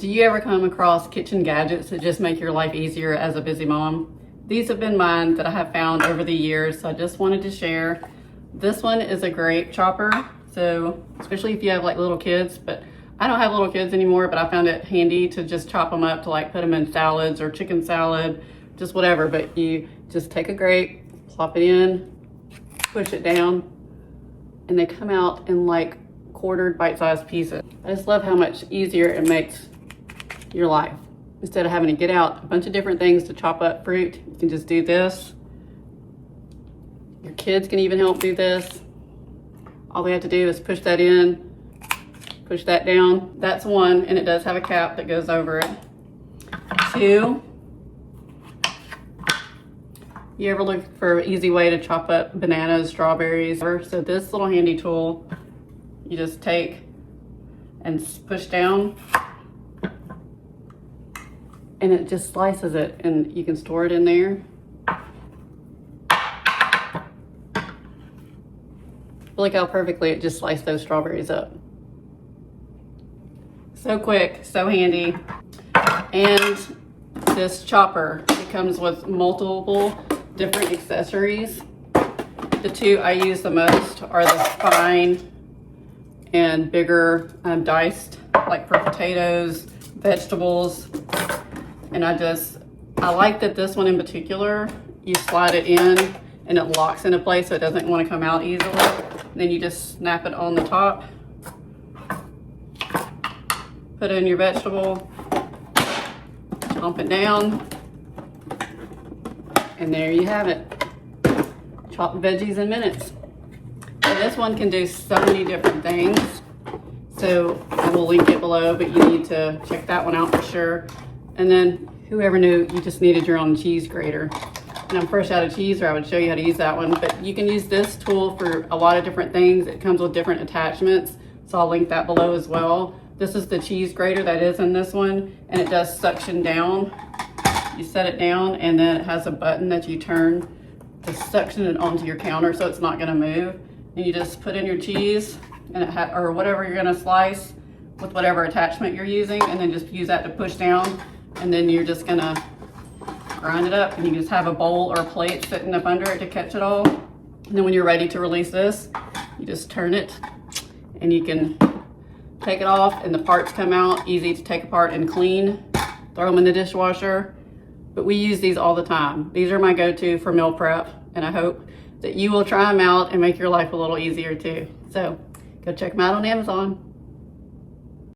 Do you ever come across kitchen gadgets that just make your life easier as a busy mom? These have been mine that I have found over the years, so I just wanted to share. This one is a grape chopper, so especially if you have like little kids, but I don't have little kids anymore, but I found it handy to just chop them up to like put them in salads or chicken salad, just whatever. But you just take a grape, plop it in, push it down, and they come out in like quartered bite-sized pieces. I just love how much easier it makes your life. Instead of having to get out a bunch of different things to chop up fruit, you can just do this. Your kids can even help do this. All they have to do is push that in, push that down. That's one, and it does have a cap that goes over it. Two, you ever look for an easy way to chop up bananas, strawberries? So this little handy tool, you just take and push down, and it just slices it, and you can store it in there. Look how perfectly it just sliced those strawberries up. So quick, so handy. And this chopper, it comes with multiple different accessories. The two I use the most are the fine and bigger diced, like for potatoes, vegetables. And I like that this one in particular, you slide it in and it locks into place so it doesn't want to come out easily. And then you just snap it on the top, put in your vegetable, chomp it down, and there you have it. Chop veggies in minutes. And this one can do so many different things. So I will link it below, but you need to check that one out for sure. And then whoever knew you just needed your own cheese grater. And I'm fresh out of cheese, or I would show you how to use that one. But you can use this tool for a lot of different things. It comes with different attachments, so I'll link that below as well. This is the cheese grater that is in this one, and it does suction down. You set it down, and then it has a button that you turn to suction it onto your counter so it's not gonna move. And you just put in your cheese, and or whatever you're gonna slice with whatever attachment you're using, and then just use that to push down. And then you're just gonna grind it up, and you just have a bowl or a plate sitting up under it to catch it all. And then when you're ready to release this, you just turn it, and you can take it off, and the parts come out easy to take apart and clean. Throw them in the dishwasher. But we use these all the time. These are my go-to for meal prep, and I hope that you will try them out and make your life a little easier too. So go check them out on Amazon.